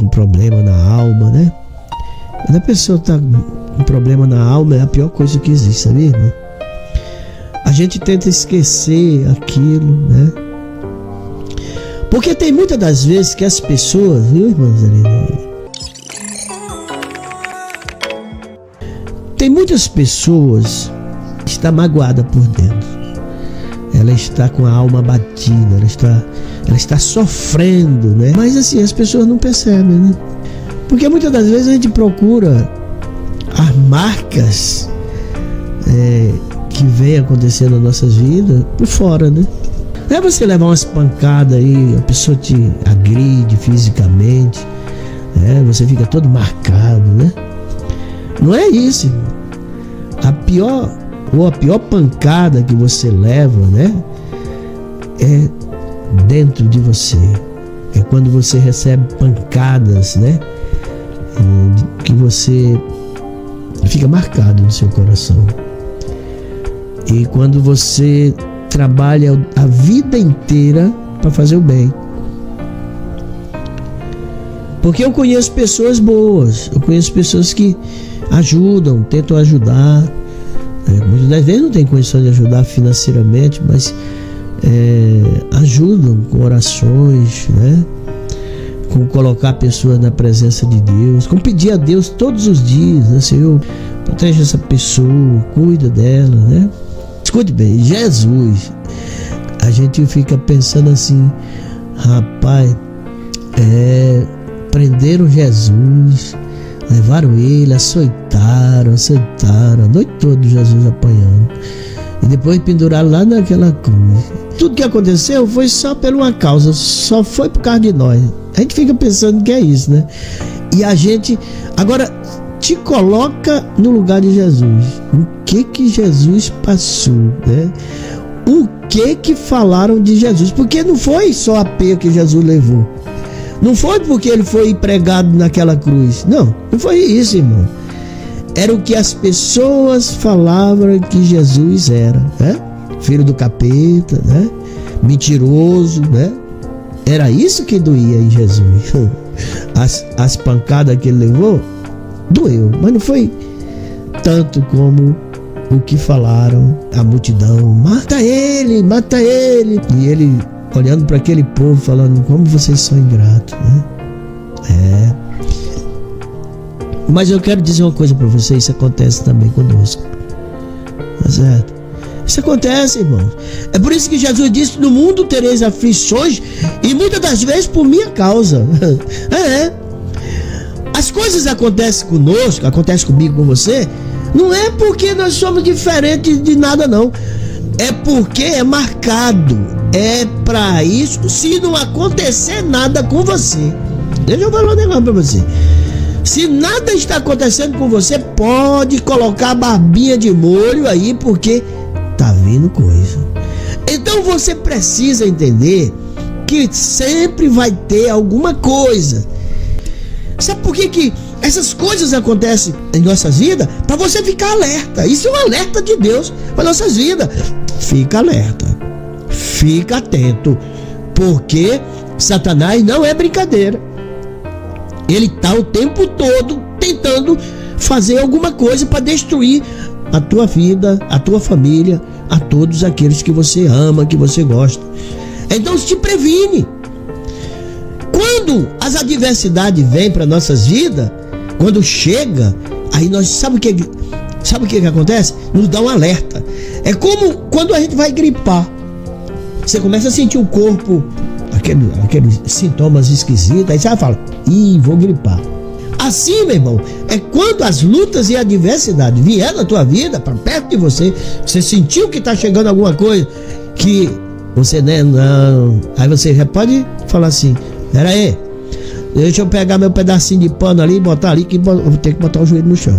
com problema na alma, né? Quando a pessoa está com problema na alma, é a pior coisa que existe, sabia, irmão? A gente tenta esquecer aquilo, né? Porque tem muitas das vezes que as pessoas, viu, irmãos? Tem muitas pessoas que estão magoadas por dentro. Ela está com a alma abatida, ela está sofrendo, né? Mas assim, as pessoas não percebem, né? Porque muitas das vezes a gente procura as marcas que vem acontecendo nas nossas vidas por fora, né? Não é você levar umas pancadas aí, a pessoa te agride fisicamente, né? Você fica todo marcado, né? Não é isso, irmão. A pior pancada que você leva, né? É dentro de você. É quando você recebe pancadas, né? Que você fica marcado no seu coração. E quando você trabalha a vida inteira para fazer o bem. Porque eu conheço pessoas boas, eu conheço pessoas que ajudam, tentam ajudar. Muitas das vezes não tem condição de ajudar financeiramente, mas ajudam com orações, né? Com colocar pessoas na presença de Deus, com pedir a Deus todos os dias, né? Senhor, protege essa pessoa, cuida dela, né? Escute bem, Jesus, a gente fica pensando assim, rapaz, prenderam Jesus, levaram ele, açoitaram a noite toda Jesus apanhando, e depois penduraram lá naquela cruz. Tudo que aconteceu foi só por uma causa, só foi por causa de nós. A gente fica pensando que é isso, né? E a gente, agora, te coloca no lugar de Jesus. O que Jesus passou, né? O que falaram de Jesus? Porque não foi só a peia que Jesus levou. Não foi porque ele foi pregado naquela cruz. Não foi isso, irmão. Era o que as pessoas falavam que Jesus era, né? Filho do capeta, né? Mentiroso, né? Era isso que doía em Jesus. As pancadas que ele levou, doeu, mas não foi tanto como o que falaram a multidão. Mata ele, mata ele. E ele olhando para aquele povo falando, como vocês são ingratos, né? Mas eu quero dizer uma coisa para vocês, isso acontece também conosco, tá certo? Isso acontece, irmãos. É por isso que Jesus disse, no mundo tereis aflições, e muitas das vezes por minha causa. As coisas acontecem conosco, acontecem comigo, com você, não é porque nós somos diferentes de nada, não. É porque é marcado. É para isso, se não acontecer nada com você. Deixa eu falar um negócio para você. Se nada está acontecendo com você, pode colocar a barbinha de molho aí, porque tá vindo coisa. Então você precisa entender que sempre vai ter alguma coisa. Sabe por que essas coisas acontecem em nossas vidas? Para você ficar alerta. Isso é um alerta de Deus para nossas vidas. Fica alerta. Fica atento. Porque Satanás não é brincadeira. Ele está o tempo todo tentando fazer alguma coisa para destruir a tua vida, a tua família, a todos aqueles que você ama, que você gosta. Então te previne. Quando as adversidades vêm para nossas vidas, quando chega, aí nós sabe o que acontece? Nos dá um alerta. É como quando a gente vai gripar. Você começa a sentir o corpo, aqueles sintomas esquisitos, aí você fala, vou gripar. Assim, meu irmão, é quando as lutas e adversidades vieram na tua vida, para perto de você, você sentiu que está chegando alguma coisa que você, né, não. Aí você já pode falar assim, pera aí, deixa eu pegar meu pedacinho de pano ali e botar ali, que eu vou ter que botar o joelho no chão.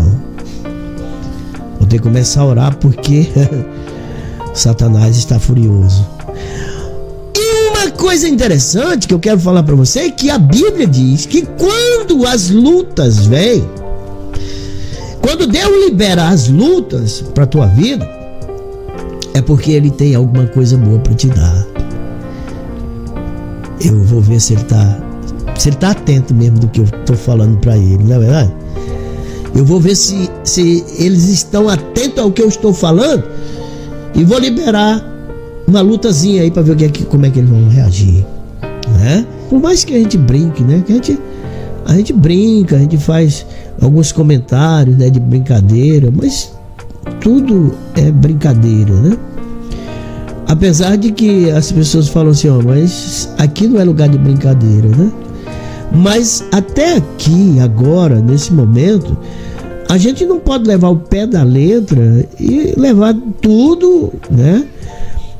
Vou ter que começar a orar porque Satanás está furioso. Uma coisa interessante que eu quero falar para você é que a Bíblia diz que quando as lutas vêm, quando Deus libera as lutas para a tua vida, é porque Ele tem alguma coisa boa para te dar. Eu vou ver se Ele está Se ele está atento mesmo do que eu estou falando para ele, não é verdade? Eu vou ver se eles estão atentos ao que eu estou falando e vou liberar uma lutazinha aí para ver como é que eles vão reagir, né? Por mais que a gente brinque, né? Que a gente brinca, a gente faz alguns comentários, né, de brincadeira, mas tudo é brincadeira, né? Apesar de que as pessoas falam assim, mas aqui não é lugar de brincadeira, né? Mas até aqui, agora, nesse momento, a gente não pode levar o pé da letra e levar tudo, né,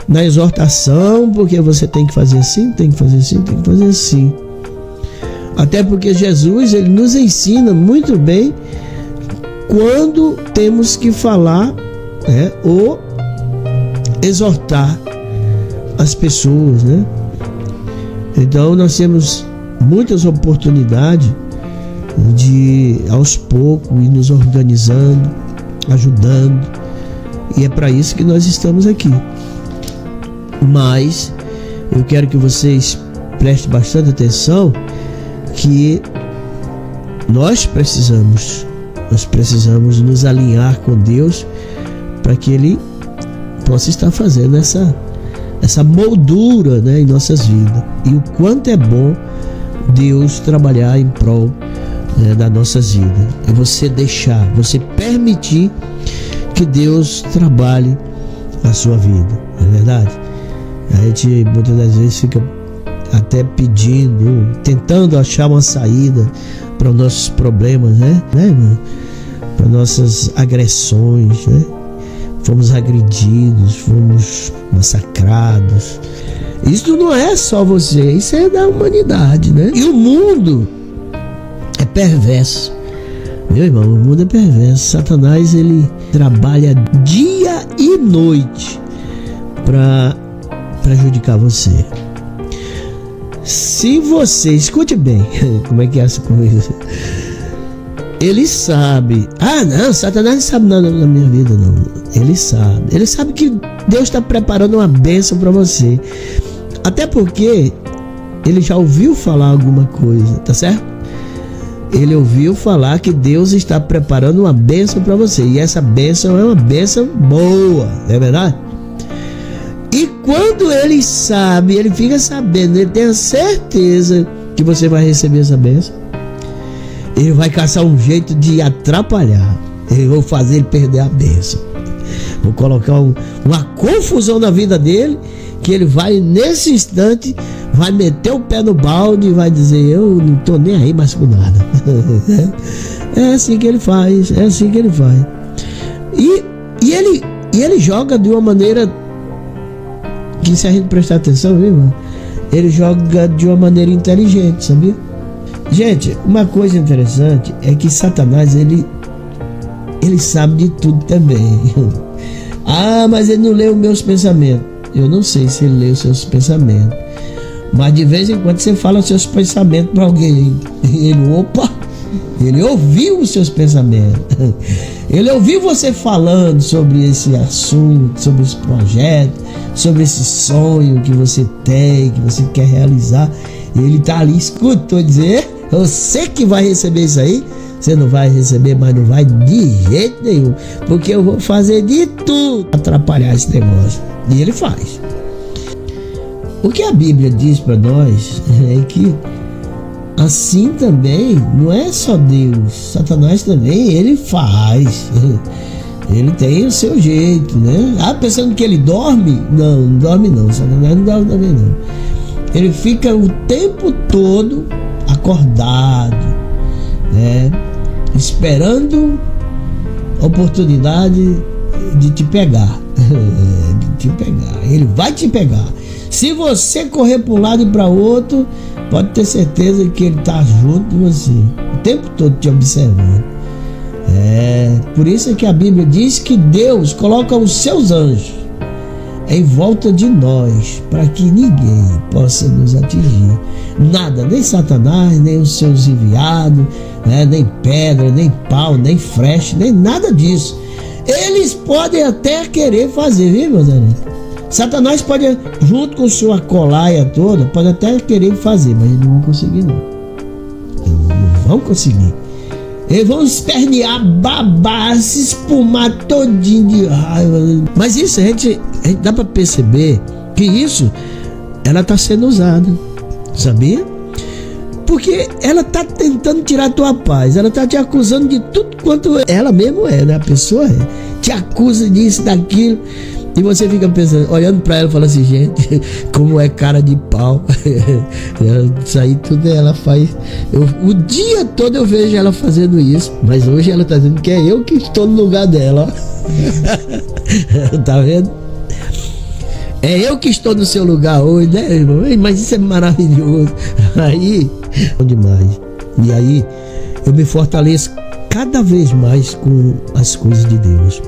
na exortação, porque você tem que fazer assim, tem que fazer assim, tem que fazer assim. Até porque Jesus, ele nos ensina muito bem quando temos que falar, né, ou exortar as pessoas, né? Então nós temos muitas oportunidades de aos poucos ir nos organizando, ajudando, e é para isso que nós estamos aqui. Mas eu quero que vocês prestem bastante atenção que nós precisamos nos alinhar com Deus para que Ele possa estar fazendo essa moldura, né, em nossas vidas. E o quanto é bom Deus trabalhar em prol, né, das nossas vidas. É você você permitir que Deus trabalhe a sua vida, não é verdade? A gente muitas das vezes fica até pedindo, tentando achar uma saída para os nossos problemas, né, irmão? Para nossas agressões, né? Fomos agredidos, fomos massacrados. Isso não é só você, isso é da humanidade, né? E o mundo é perverso, meu irmão, o mundo é perverso. Satanás, ele trabalha dia e noite para prejudicar você. Se você, escute bem, como é que é essa coisa? Ele sabe, não, Satanás não sabe nada na minha vida, não. Ele sabe que Deus está preparando uma bênção para você. Até porque ele já ouviu falar alguma coisa, tá certo? Ele ouviu falar que Deus está preparando uma bênção para você. E essa bênção é uma bênção boa, não é verdade? E quando ele sabe, ele fica sabendo, ele tem a certeza que você vai receber essa bênção, ele vai caçar um jeito de atrapalhar. Eu vou fazer ele perder a bênção. Vou colocar uma confusão na vida dele, que ele vai, nesse instante, vai meter o pé no balde e vai dizer, eu não tô nem aí mais com nada. É assim que ele faz, E ele joga de uma maneira que, se a gente prestar atenção, viu, irmão? Ele joga de uma maneira inteligente, sabia? Gente, uma coisa interessante é que Satanás, ele sabe de tudo também. Mas ele não lê os meus pensamentos. Eu não sei se ele lê os seus pensamentos, mas de vez em quando você fala os seus pensamentos para alguém. Ele ouviu os seus pensamentos. Ele ouviu você falando sobre esse assunto, sobre esse projeto, sobre esse sonho que você tem, que você quer realizar. Ele tá ali, escutou dizer, você que vai receber isso aí. Você não vai receber, mas não vai de jeito nenhum, porque eu vou fazer de tudo para atrapalhar esse negócio. E ele faz. O que a Bíblia diz para nós é que assim também não é só Deus, Satanás também, ele faz. Ele tem o seu jeito, né? Pensando que ele dorme? Não dorme não, Satanás não dorme também não. Ele fica o tempo todo acordado, né? Esperando a oportunidade de te pegar. Ele vai te pegar. Se você correr para um lado e para outro, pode ter certeza que ele está junto de você, o tempo todo te observando. Por isso é que a Bíblia diz que Deus coloca os seus anjos em volta de nós, para que ninguém possa nos atingir. Nada, nem Satanás, nem os seus enviados, né, nem pedra, nem pau, nem flecha, nem nada disso. Eles podem até querer fazer, viu, meus amigos? Satanás pode, junto com sua colaia toda, pode até querer fazer, mas eles não vão conseguir não. vamos conseguir. Eles vão espernear, babar, se espumar todinho de raiva. Mas isso a gente dá pra perceber que isso, ela tá sendo usada, sabia? Porque ela tá tentando tirar a tua paz, ela tá te acusando de tudo quanto ela mesmo é, né? A pessoa te acusa disso, daquilo, e você fica pensando, olhando pra ela e fala assim, gente, como é cara de pau. Isso aí tudo ela faz. O dia todo eu vejo ela fazendo isso, mas hoje ela tá dizendo que é eu que estou no lugar dela. Tá vendo? É eu que estou no seu lugar hoje, né, irmão? Mas isso é maravilhoso. Aí, demais. E aí, eu me fortaleço cada vez mais com as coisas de Deus.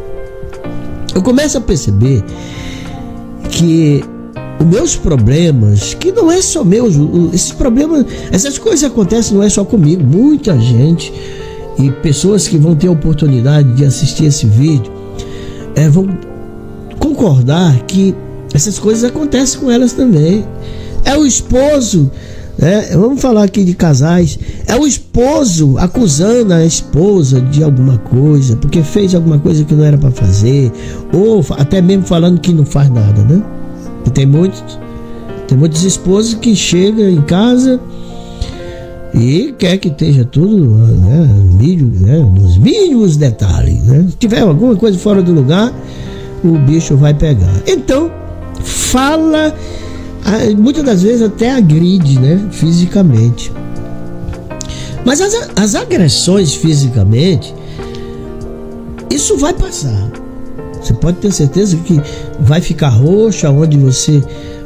Eu começo a perceber que os meus problemas, que não é só meus, esses problemas, essas coisas acontecem não é só comigo, muita gente e pessoas que vão ter a oportunidade de assistir esse vídeo vão concordar que essas coisas acontecem com elas também. É o esposo, vamos falar aqui de casais, é o esposo acusando a esposa de alguma coisa, porque fez alguma coisa que não era para fazer, ou até mesmo falando que não faz nada, né? E tem muitos esposos que chegam em casa e quer que esteja tudo, nos mínimos detalhes, né? Se tiver alguma coisa fora do lugar, o bicho vai pegar. Então, fala, muitas das vezes até agride, né, fisicamente. Mas as agressões fisicamente, isso vai passar. Você pode ter certeza que vai ficar roxo aonde você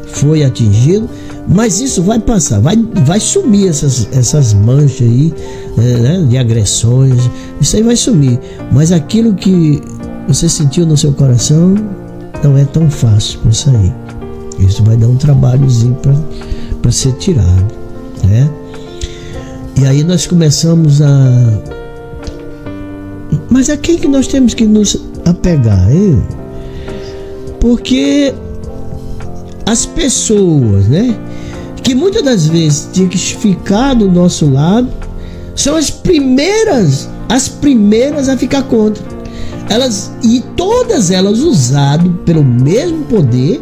foi atingido, mas isso vai passar, vai sumir essas manchas aí, né, de agressões. Isso aí vai sumir. Mas aquilo que você sentiu no seu coração não é tão fácil para sair. Isso vai dar um trabalhozinho para ser tirado, né? E aí nós começamos mas a quem que nós temos que nos apegar, hein? Porque as pessoas, né, que muitas das vezes tinham que ficar do nosso lado, são as primeiras a ficar contra. Todas elas usadas pelo mesmo poder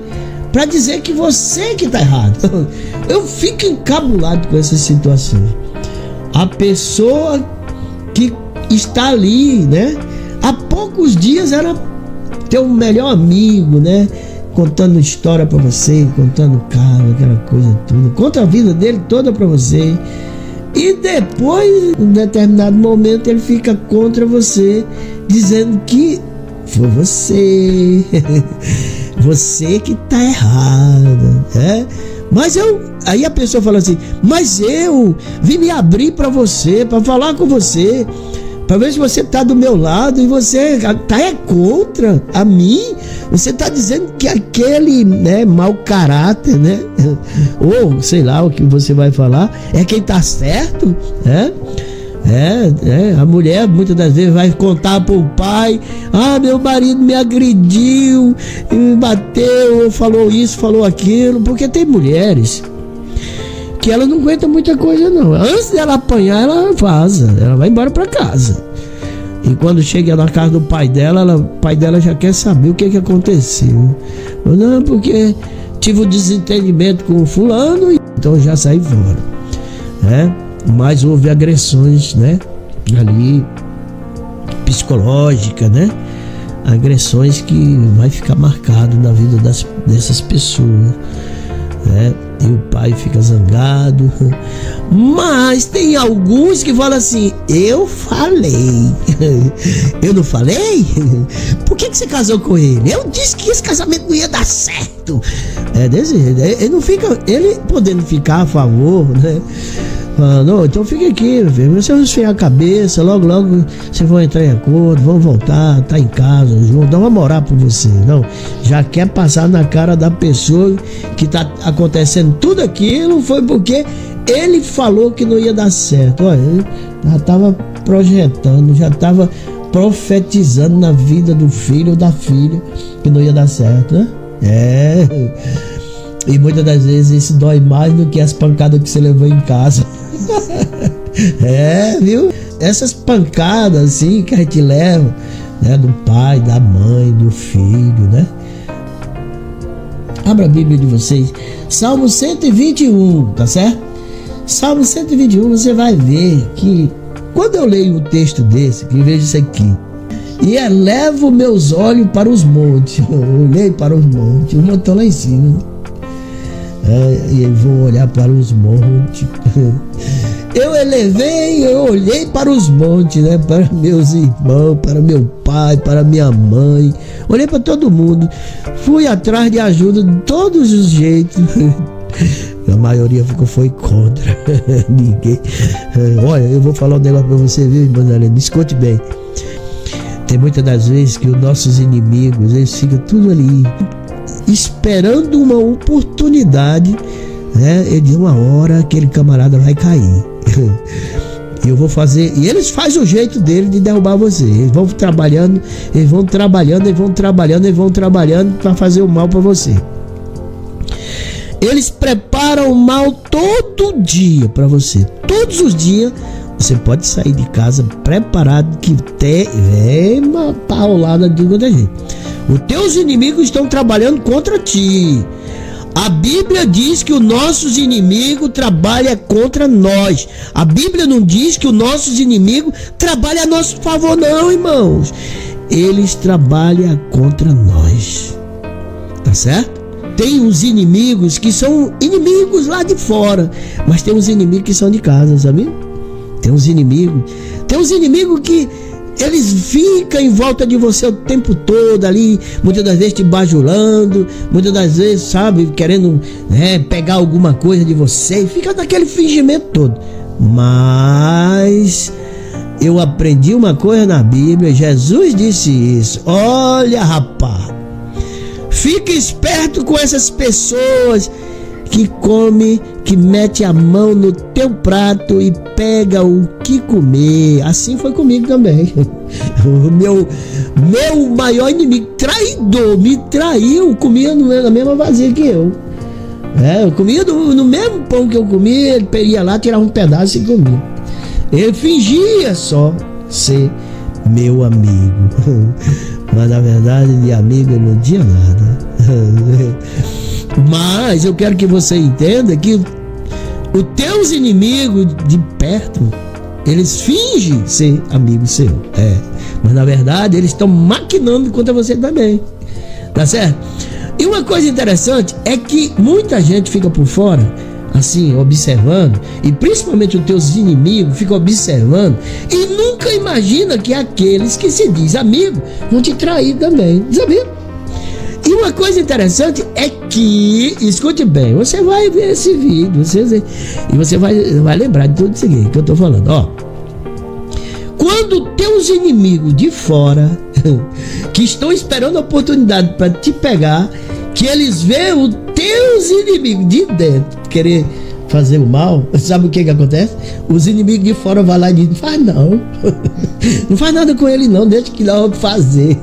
para dizer que você que tá errado. Eu fico encabulado com essas situações. A pessoa que está ali, né, há poucos dias era teu melhor amigo, né, contando história para você, contando caso, aquela coisa toda, conta a vida dele toda para você, e depois, em um determinado momento, ele fica contra você, dizendo que foi você você que tá errado, né? Mas aí a pessoa fala assim, mas eu vim me abrir para você, para falar com você, para ver se você tá do meu lado e você tá contra a mim. Você tá dizendo que aquele, né, mau caráter, né, ou sei lá o que você vai falar, é quem tá certo, né? A mulher muitas das vezes vai contar pro pai, meu marido me agrediu, me bateu, falou isso, falou aquilo, porque tem mulheres que ela não aguenta muita coisa não. Antes dela apanhar, ela vaza, ela vai embora pra casa. E quando chega na casa do pai dela, o pai dela já quer saber o que aconteceu. Não, porque tive um desentendimento com o fulano, então já saí fora, né? Mas houve agressões, né, ali, psicológica, né, agressões que vai ficar marcado na vida dessas pessoas, né, e o pai fica zangado. Mas tem alguns que falam assim, eu falei. Eu não falei? Por que você casou com ele? Eu disse que esse casamento não ia dar certo. Desse jeito. Ele não fica, ele podendo ficar a favor, né, falando, então fica aqui, meu filho, você vai esfriar a cabeça, logo vocês vão entrar em acordo, vão voltar, tá em casa junto, não vai morar por você, não, já quer passar na cara da pessoa que tá acontecendo tudo aquilo, foi porque ele falou que não ia dar certo. Olha, ele já tava projetando, já tava profetizando na vida do filho ou da filha que não ia dar certo, né? E muitas das vezes isso dói mais do que as pancadas que você levou em casa. Viu? Essas pancadas assim que a gente leva, né? Do pai, da mãe, do filho, né? Abra a Bíblia de vocês, Salmo 121, tá certo? Salmo 121, você vai ver que quando eu leio um texto desse, que eu vejo isso aqui: e elevo meus olhos para os montes. Eu olhei para os montes, os montes estão lá em cima, e eu vou olhar para os montes. Eu olhei para os montes, né? Para meus irmãos, para meu pai, para minha mãe. Olhei para todo mundo. Fui atrás de ajuda de todos os jeitos. A maioria foi contra. Ninguém. Olha, eu vou falar um negócio para você, viu, irmã Helena? Escute bem. Tem muitas das vezes que os nossos inimigos, eles ficam tudo ali, esperando uma oportunidade, né? E de uma hora aquele camarada vai cair. E eu vou fazer. E eles fazem o jeito dele de derrubar você. Eles vão trabalhando, para fazer o mal para você. Eles preparam o mal todo dia para você. Todos os dias você pode sair de casa preparado que tem uma paulada de qualquer jeito. Os teus inimigos estão trabalhando contra ti. A Bíblia diz que os nossos inimigos trabalham contra nós. A Bíblia não diz que os nossos inimigos trabalham a nosso favor, não, irmãos. Eles trabalham contra nós. Tá certo? Tem uns inimigos que são inimigos lá de fora, mas tem uns inimigos que são de casa, sabe? Tem uns inimigos que eles ficam em volta de você o tempo todo ali, muitas das vezes te bajulando, muitas das vezes, sabe, querendo, né, pegar alguma coisa de você, e fica naquele fingimento todo. Mas eu aprendi uma coisa na Bíblia, Jesus disse isso: olha, rapaz, fica esperto com essas pessoas que come, que mete a mão no teu prato e pega o que comer. Assim foi comigo também. O meu maior inimigo, traidor, me traiu, comia na mesma vasilha que eu. Eu comia no mesmo pão que eu comia, ele ia lá, tirava um pedaço e comia. Ele fingia só ser meu amigo, mas na verdade de amigo ele não tinha nada. Mas eu quero que você entenda que os teus inimigos de perto, eles fingem ser amigo seu, mas na verdade eles estão maquinando contra você também, tá certo? E uma coisa interessante é que muita gente fica por fora, assim, observando, e principalmente os teus inimigos ficam observando e nunca imagina que aqueles que se diz amigo vão te trair também, sabia? E uma coisa interessante é que, escute bem, você vai ver esse vídeo, e você vai lembrar de tudo isso aqui que eu tô falando, ó. Quando teus inimigos de fora, que estão esperando a oportunidade para te pegar, que eles veem os teus inimigos de dentro querer fazer o mal, sabe o que acontece? Os inimigos de fora vão lá e dizem: faz não, não faz nada com ele não, deixa que nós vamos fazer.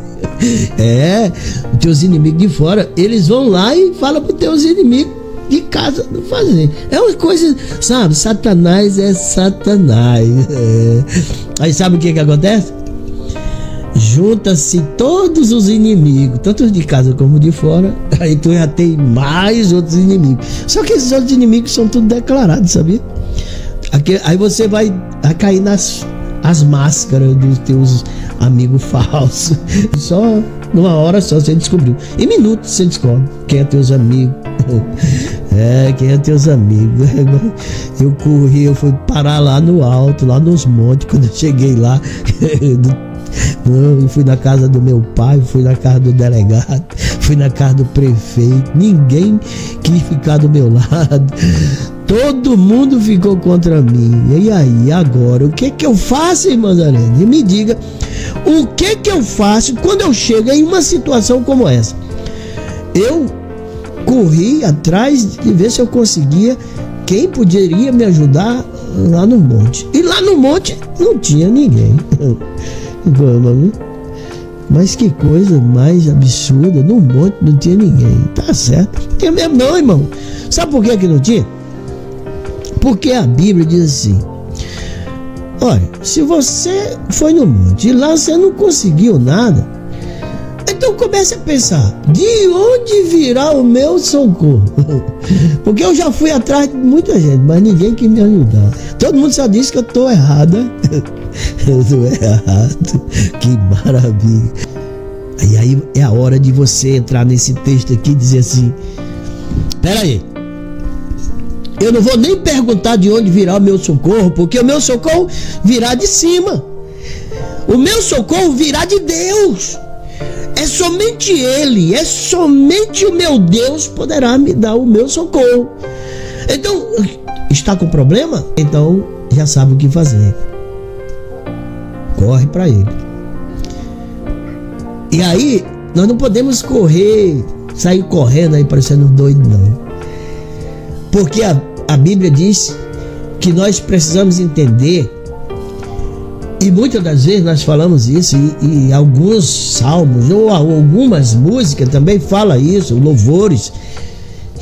Os teus inimigos de fora, eles vão lá e falam para os teus inimigos de casa não fazer. É uma coisa, sabe? Satanás é Satanás. Aí sabe o que acontece? Junta-se todos os inimigos, tanto de casa como de fora. Aí tu já tem mais outros inimigos. Só que esses outros inimigos são tudo declarados, sabia? Aí você vai cair nas máscaras dos teus amigos falsos. Só numa hora só você descobriu. Em minutos você descobre quem é teus amigos. Quem é teus amigos. Eu corri, eu fui parar lá no alto, lá nos montes. Quando eu cheguei lá, eu fui na casa do meu pai, fui na casa do delegado, fui na casa do prefeito. Ninguém quis ficar do meu lado. Todo mundo ficou contra mim. E aí, agora, o que eu faço, irmã Zarene? Me diga, o que eu faço quando eu chego em uma situação como essa? Eu corri atrás de ver se eu conseguia quem poderia me ajudar lá no monte. E lá no monte não tinha ninguém. Mas que coisa mais absurda, no monte não tinha ninguém. Tá certo, não tinha mesmo não, irmão. Sabe por que não tinha? Porque a Bíblia diz assim: Olha, se você foi no monte e lá você não conseguiu nada, então comece a pensar, de onde virá o meu socorro? Porque eu já fui atrás de muita gente, mas ninguém que me ajudar. Todo mundo só diz que eu tô errada. Eu tô errado. Que maravilha. E aí é a hora de você entrar nesse texto aqui e dizer assim: pera aí, eu não vou nem perguntar de onde virá o meu socorro, porque o meu socorro virá de cima. O meu socorro virá de Deus. É somente Ele, é somente o meu Deus poderá me dar o meu socorro. Então, está com problema? Então, já sabe o que fazer. Corre para Ele. E aí, nós não podemos sair correndo aí parecendo um doido, não. Porque a Bíblia diz que nós precisamos entender, e muitas das vezes nós falamos isso, e alguns salmos ou algumas músicas também falam isso, louvores,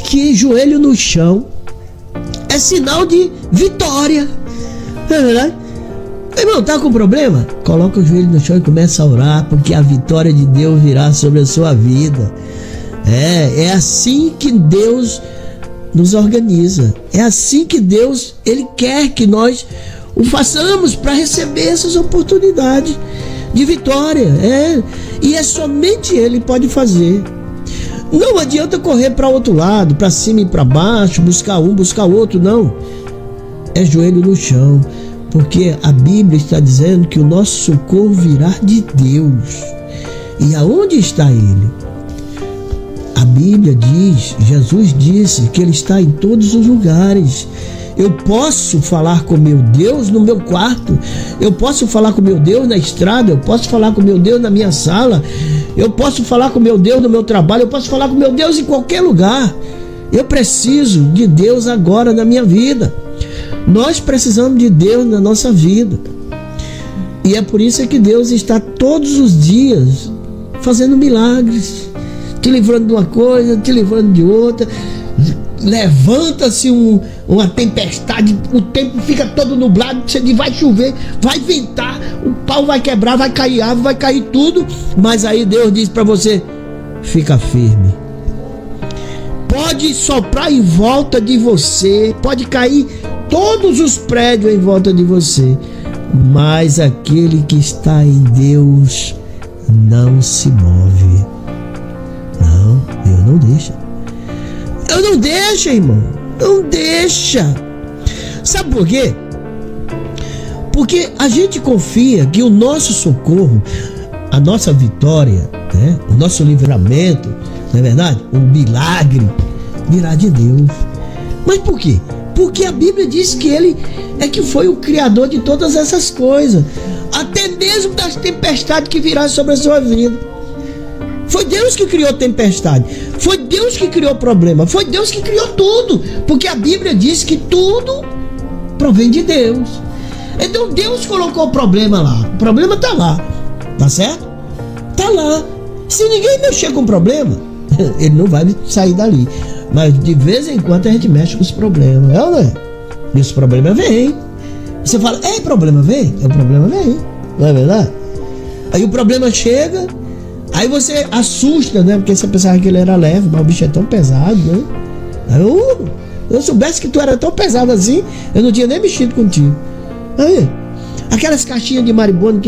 que joelho no chão é sinal de vitória. Não é verdade? Irmão, tá com problema? Coloca o joelho no chão e começa a orar, porque a vitória de Deus virá sobre a sua vida. É assim que Deus nos organiza. É assim que Deus, Ele quer que nós o façamos para receber essas oportunidades de vitória. E é somente Ele pode fazer. Não adianta correr para outro lado, para cima e para baixo, buscar um, buscar outro, não. É joelho no chão, porque a Bíblia está dizendo que o nosso socorro virá de Deus. E aonde está Ele? A Bíblia diz, Jesus disse que Ele está em todos os lugares. Eu posso falar com meu Deus no meu quarto, eu posso falar com meu Deus na estrada, eu posso falar com meu Deus na minha sala, eu posso falar com meu Deus no meu trabalho, eu posso falar com meu Deus em qualquer lugar. Eu preciso de Deus agora na minha vida. Nós precisamos de Deus na nossa vida. E é por isso que Deus está todos os dias fazendo milagres, te livrando de uma coisa, te livrando de outra. Levanta-se uma tempestade, o tempo fica todo nublado, você diz vai chover, vai ventar, o pau vai quebrar, vai cair árvore, vai cair tudo, mas aí Deus diz para você: fica firme. Pode soprar em volta de você, pode cair todos os prédios em volta de você, mas aquele que está em Deus não se move. Não, Deus não deixa. Eu não deixo, irmão. Não deixa. Sabe por quê? Porque a gente confia que o nosso socorro, a nossa vitória, né? O nosso livramento, não é verdade? O milagre virá de Deus. Mas por quê? Porque a Bíblia diz que Ele é que foi o Criador de todas essas coisas, até mesmo das tempestades que virão sobre a sua vida. Foi Deus que criou a tempestade, foi Deus que criou o problema, foi Deus que criou tudo, porque a Bíblia diz que tudo provém de Deus. Então Deus colocou o problema lá, o problema tá lá, tá certo? Tá lá. Se ninguém mexer com o problema, ele não vai sair dali. Mas de vez em quando a gente mexe com os problemas, é ou não é? E os problemas vêm. Você fala, problema vem? O problema vem, não é verdade? Aí o problema chega, aí você assusta, né? Porque você pensava que ele era leve, mas o bicho é tão pesado, né? Aí eu soubesse que tu era tão pesado assim, eu não tinha nem mexido contigo. Aí, aquelas caixinhas de maribondo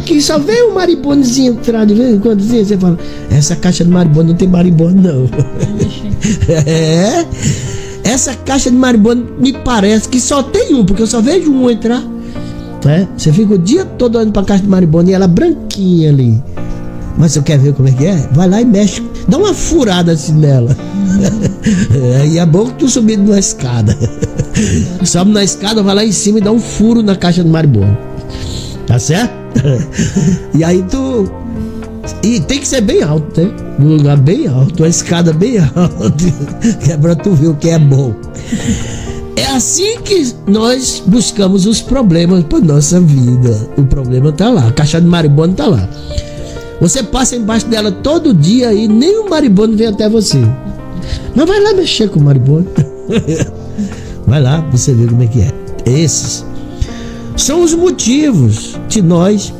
que só vem um maribonezinho entrar de vez em quando, você fala, essa caixa de maribondo não tem maribondo não. Essa caixa de maribondo me parece que só tem um, porque eu só vejo um entrar. Você fica o dia todo olhando pra caixa de maribondo e ela branquinha ali. Mas você quer ver como é que é? Vai lá e mexe, dá uma furada assim nela. E é bom que tu subindo numa escada. Sobe na escada, vai lá em cima e dá um furo na caixa de maribondo. Tá certo? E aí e tem que ser bem alto, né? Um lugar bem alto, uma escada bem alta, que é pra tu ver o que é bom. É assim que nós buscamos os problemas pra nossa vida. O problema tá lá, a caixa de maribondo tá lá. Você passa embaixo dela todo dia e nem o maribondo vem até você. Mas vai lá mexer com o maribondo. Vai lá, você vê como é que é. Esses são os motivos de nós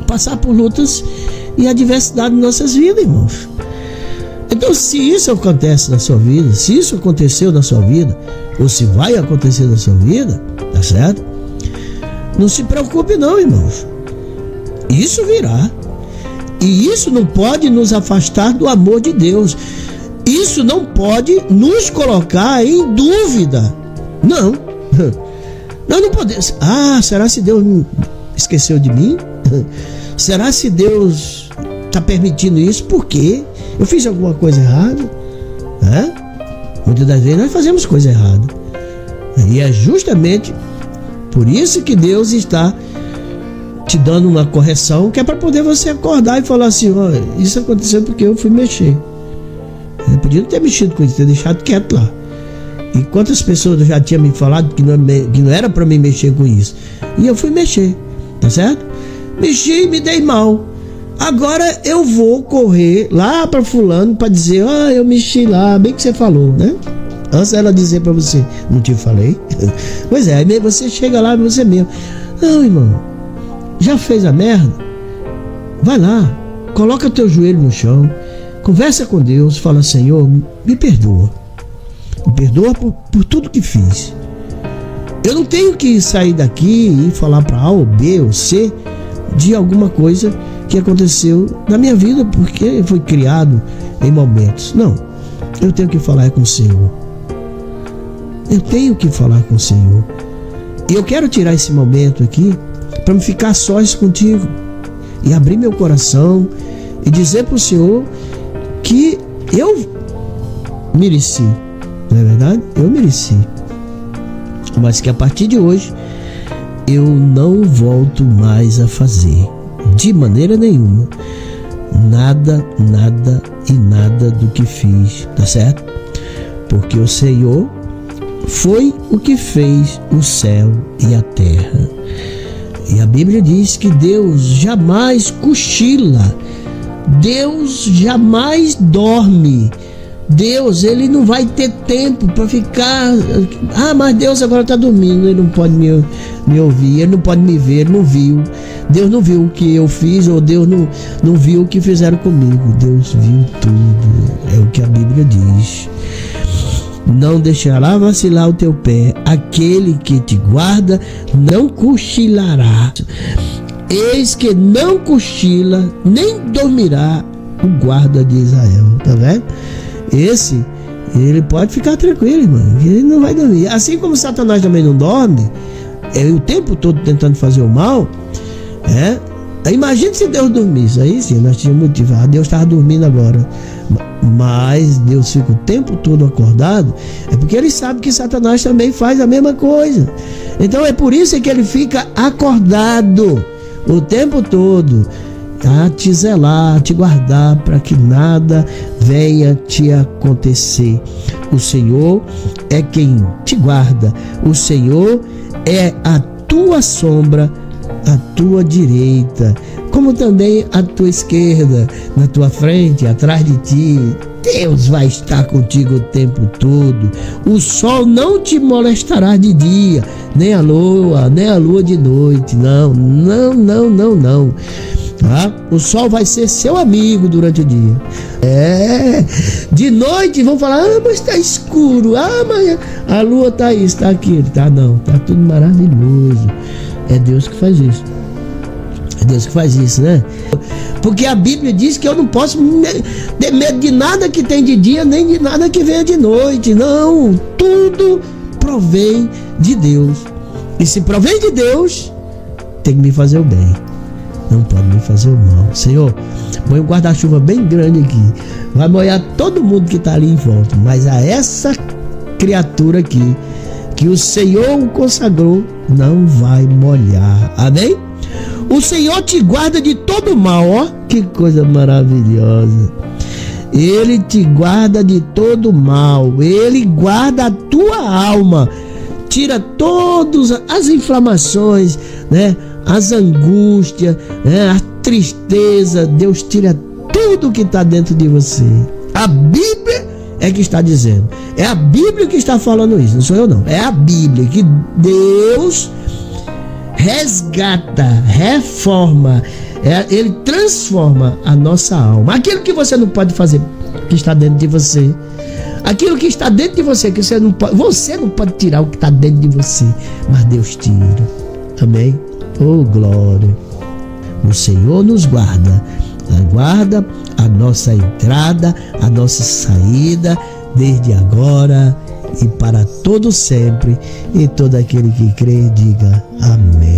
passar por lutas e adversidade em nossas vidas, irmãos. Então, se isso acontece na sua vida, se isso aconteceu na sua vida, ou se vai acontecer na sua vida, tá certo? Não se preocupe não, irmãos. Isso virá. E isso não pode nos afastar do amor de Deus. Isso não pode nos colocar em dúvida. Não. Nós não podemos. Será se Deus esqueceu de mim? Será se Deus está permitindo isso? Por quê? Eu fiz alguma coisa errada? Muitas das vezes nós fazemos coisa errada. E é justamente por isso que Deus está te dando uma correção, que é para poder você acordar e falar assim: olha, isso aconteceu porque eu fui mexer. Eu podia não ter mexido com isso, ter deixado quieto lá. E quantas pessoas já tinham me falado que não era para mim mexer com isso, e eu fui mexer, tá certo? Mexi e me dei mal. Agora eu vou correr lá para fulano para dizer: eu mexi lá, bem que você falou, né? Antes dela dizer para você: não te falei. Pois é, aí você chega lá e você mesmo: não, irmão, já fez a merda? Vai lá, coloca teu joelho no chão, conversa com Deus, fala: Senhor, me perdoa. Me perdoa por tudo que fiz. Eu não tenho que sair daqui e falar para A ou B ou C de alguma coisa que aconteceu na minha vida, porque foi criado em momentos. Não, eu tenho que falar com o Senhor. Eu tenho que falar com o Senhor. E eu quero tirar esse momento aqui para me ficar sós contigo e abrir meu coração e dizer para o Senhor que eu mereci, não é verdade? Eu mereci, mas que a partir de hoje eu não volto mais a fazer de maneira nenhuma nada e nada do que fiz, tá certo? Porque o Senhor foi o que fez o céu e a terra. E a Bíblia diz que Deus jamais cochila, Deus jamais dorme. Deus, ele não vai ter tempo para ficar: mas Deus agora está dormindo, ele não pode me ouvir, ele não pode me ver, ele não viu. Deus não viu o que eu fiz, ou Deus não viu o que fizeram comigo. Deus viu tudo, é o que a Bíblia diz. Não deixará vacilar o teu pé, aquele que te guarda não cochilará. Eis que não cochila, nem dormirá o guarda de Israel. Tá vendo? Esse, ele pode ficar tranquilo, irmão, ele não vai dormir. Assim como Satanás também não dorme, o tempo todo tentando fazer o mal. Imagina se Deus dormisse. Aí sim, nós tínhamos motivo. Deus estava dormindo agora. Mas Deus fica o tempo todo acordado, é porque ele sabe que Satanás também faz a mesma coisa. Então é por isso que ele fica acordado o tempo todo, a te zelar, a te guardar, para que nada venha te acontecer. O Senhor é quem te guarda. O Senhor é a tua sombra, a tua direita, como também a tua esquerda, na tua frente, atrás de ti. Deus vai estar contigo o tempo todo. O sol não te molestará de dia, nem a lua de noite. Não. O sol vai ser seu amigo durante o dia. De noite vão falar: mas está escuro, mas a lua está aí, está aqui. Tá tudo maravilhoso. É Deus que faz isso. É Deus que faz isso, né? Porque a Bíblia diz que eu não posso ter medo de nada que tem de dia, nem de nada que venha de noite. Não, tudo provém de Deus. E se provém de Deus, tem que me fazer o bem, não pode me fazer o mal. Senhor, põe um guarda-chuva bem grande aqui, vai molhar todo mundo que está ali em volta, mas a essa criatura aqui, que o Senhor o consagrou, não vai molhar. Amém? O Senhor te guarda de todo mal. Ó, que coisa maravilhosa. Ele te guarda de todo mal. Ele guarda a tua alma, tira todas as inflamações, né? As angústias, né? A tristeza. Deus tira tudo que está dentro de você. A Bíblia é que está dizendo. É a Bíblia que está falando isso, não sou eu não. É a Bíblia que Deus resgata, reforma, ele transforma a nossa alma. Aquilo que você não pode fazer, que está dentro de você, aquilo que está dentro de você, que você não pode tirar o que está dentro de você, mas Deus tira. Amém? Oh, glória! O Senhor nos guarda a nossa entrada, a nossa saída, desde agora e para todo sempre. E todo aquele que crê, diga amém.